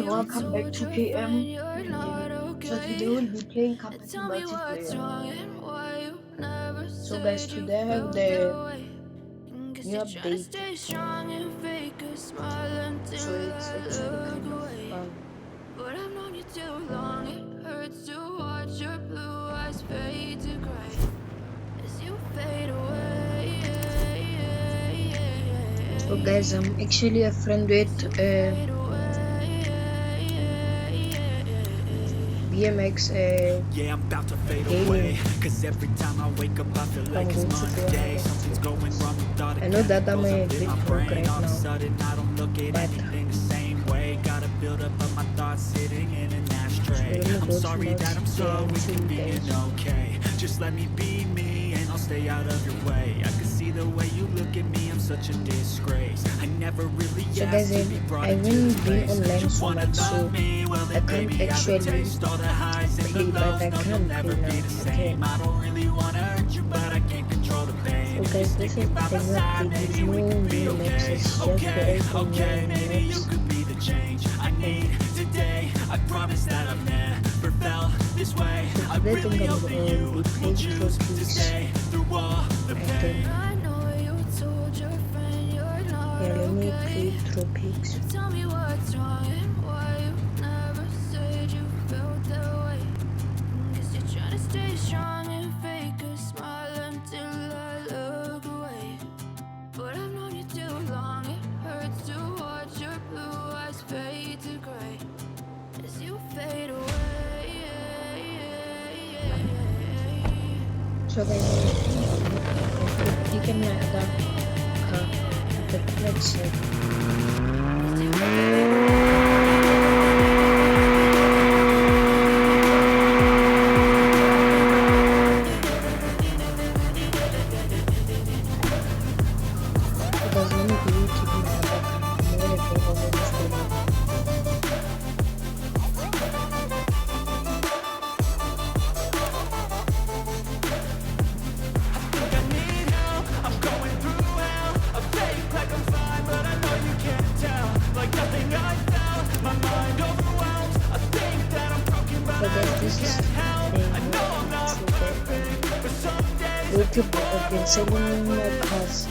Welcome back to KM. So today we'll be playing competitive multiplayer. So guys, today I have the new update. So it's actually kind of fun. But I've known you too long, it hurts to watch your blue eyes fade to gray as you fade away. So guys, I'm actually a friend with BMX Yeah, I'm about to fade gaming. away. Cause every time I wake up I feel like it's I'm going to go Monday. ahead. Something's going wrong with all the I know that I'm chemicals a up in bit my broke brain. right All of a now, sudden I don't look at but anything the same way. Gotta build up of my thoughts sitting in an so ashtray. let me I'm go to sorry that I'm so multiplayer and show you inconvenient, guys. okay. Just let me be me and I'll stay out of your way. I can see the way you look at me, I'm such a disgrace. I never really So guys, asked to be brought I into haven't this been place. online You so wanna much, so love me? Well I then can't baby have a actually taste. All the highs and the play, but lows, I no, you'll can't never play be now. the Okay. same. I don't really wanna hurt you, but I can't control the pain. So guys, this is the new update. There's no new maps, it's just the old Maybe you maps. could be the change I need today. I promise that I've never felt this way. So I today I really think hope I'm that gonna you be will playing choose to trophies. stay through all the I pain. think. I know you told your friend you're not Yeah, let me okay. play trophies. Tell me what's wrong and why you never said you felt that way. Guess you're trying to stay strong and fake a smile until I look away. But I've known you too long, it hurts to watch your blue eyes fade to gray as you fade away. So guys, I could pick in my other car, but let's see. Because let me be taking my other car. I'm gonna drive over this way. I need help, I'm going through hell. I fake like I'm fine, but I know you can't tell. Like nothing I felt, my mind overwhelmed. I think that I'm broken, but So I guys, don't this is get help. the I know I'm not perfect, but some days, new people have been selling more cars.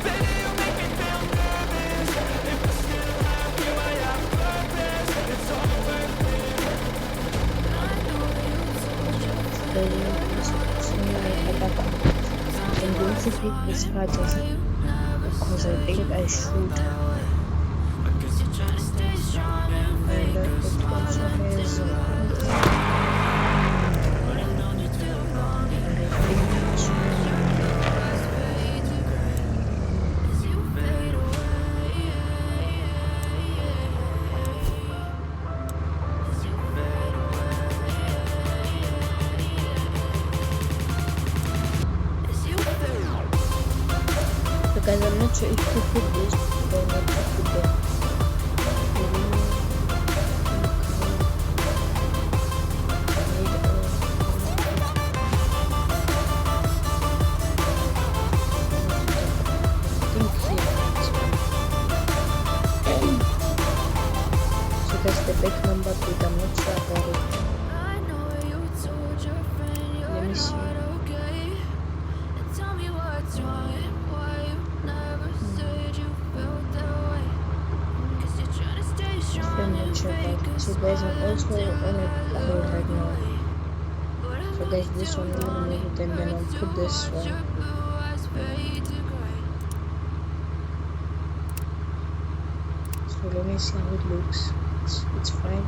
baby, you make me feel nervous. If I still have you, I have purpose. It's all worth it. So this is my other car. I'm going to pick this car just because I think I should. And it also has a pink and I think it's so guys, I'm not sure if to put this or not to put them. So that's the back number, but I'm not sure about it. I know you told your friend Let you're me see. not okay. And tell me what's wrong and why you never said you felt that way. Guess you're trying to stay I'm strong not and sure fake about a it. So guys, I'm smile also until on a I call look right now. away. But I've So known guys, you this too one will long, remove it and then I'll hurts to put this watch one. your blue eyes fade to gray. So let me see how it looks. It's fine.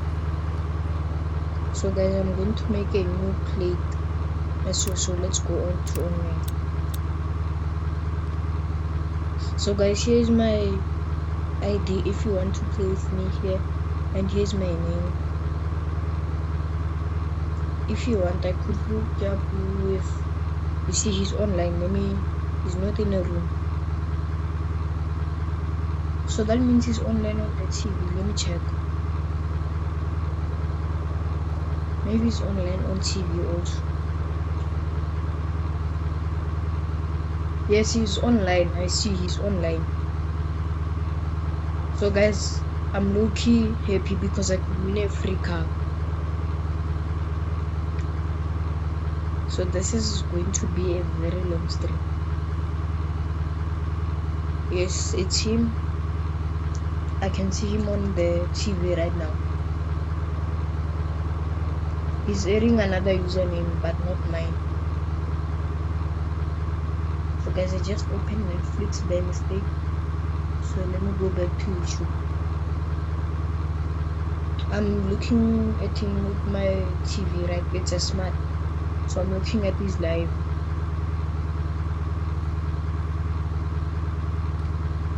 So guys, I'm going to make a new plate. So let's go on to online. So guys, here's my ID if you want to play with me here, and here's my name. If you want, I could hook you up with. You see, he's online. He's not in a room. So that means he's online on the TV. Let me check. Maybe he's online on TV also. Yes, he's online. I see he's online. So guys, I'm low-key happy because I could win a free car. So this is going to be a very long stream. Yes, it's him. I can see him on the TV right now. He's airing another username, but not mine. So guys, I just opened Netflix by mistake. So let me go back to YouTube. I'm looking at him with my TV, right? It's a smart. So I'm looking at his live.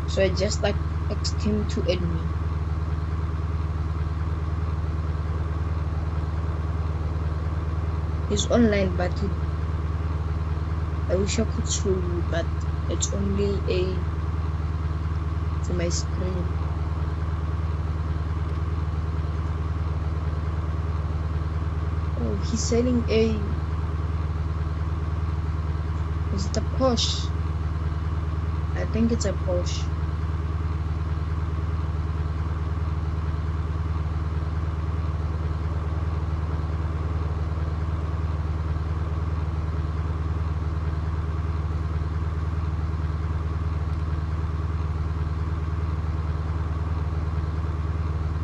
So I just like asked him to add me. He's online, but I wish I could show you, but it's only for my screen. Oh, he's selling is it a Porsche? I think it's a Porsche.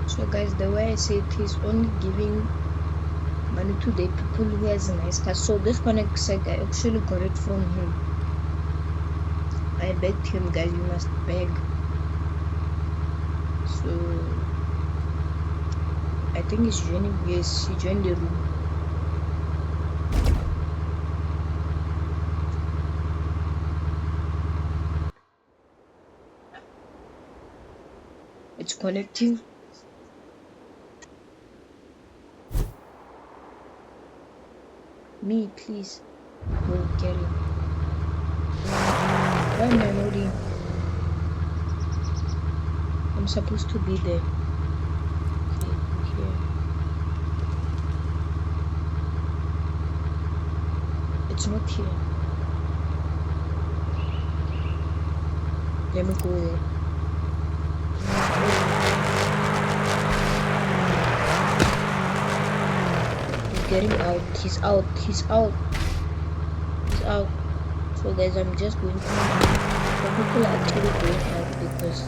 So guys, the way I said, he's only giving money to the people who has a nice car. So this Connect site, I actually got it from him. I begged him, guys, you must beg. So I think he's joining. Yes, he joined the room. It's connecting. Me, please. Go get it. Why am I loading? I'm supposed to be there. Okay, here. It's not here. Let me go there. He's getting out. He's out. He's out. He's out. So guys, I'm just going to. Some people are actually going out because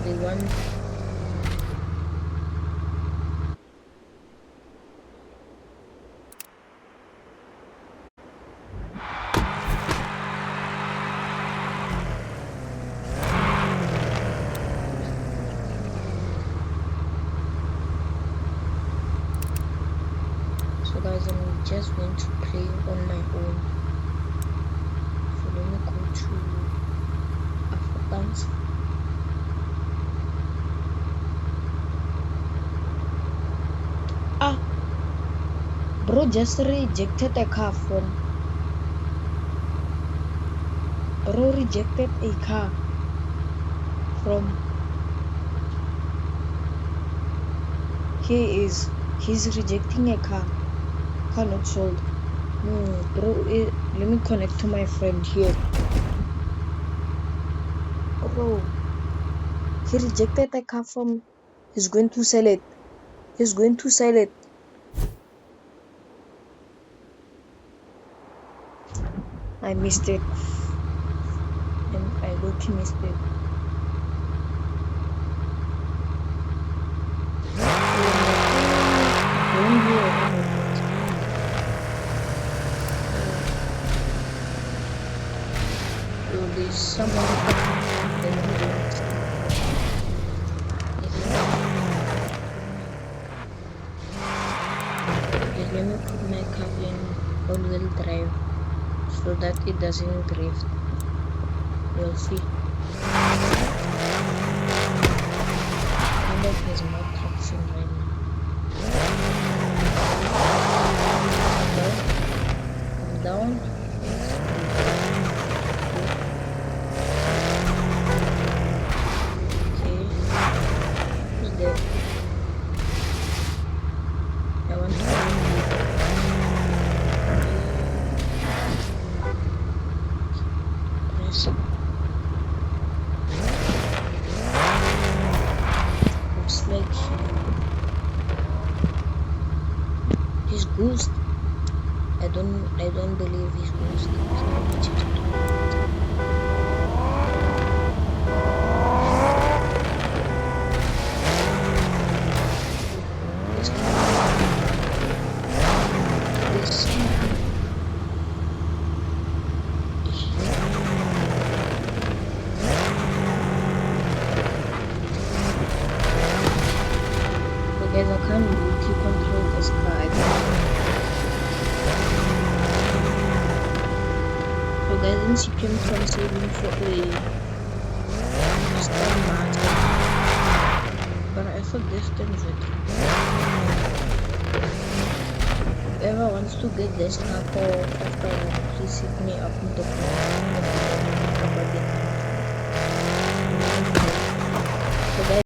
they want. So guys, I'm just going to play on my own. So let me go to Afrikaans. Ah, bro just rejected a car from. Bro rejected a car from. He's rejecting a car. Car not sold. No, bro, let me connect to my friend here. Bro, he rejected a car from. He's going to sell it. He's going to sell it. I missed it. And I low-key missed it. Don't hear anything. So there's someone coming. Let me put my car in all-wheel drive so that it doesn't drift. You'll see. And that has more traction right now. Okay. I'm down. Okay. Who's there? I want to press. looks like he's ghost. I don't believe he's ghost. This so guys, I can't really control this car. So guys, in CPM from saving for a star match, but I thought this thing would. Whoever wants to get this car for after, please hit me up in the comment. So guys,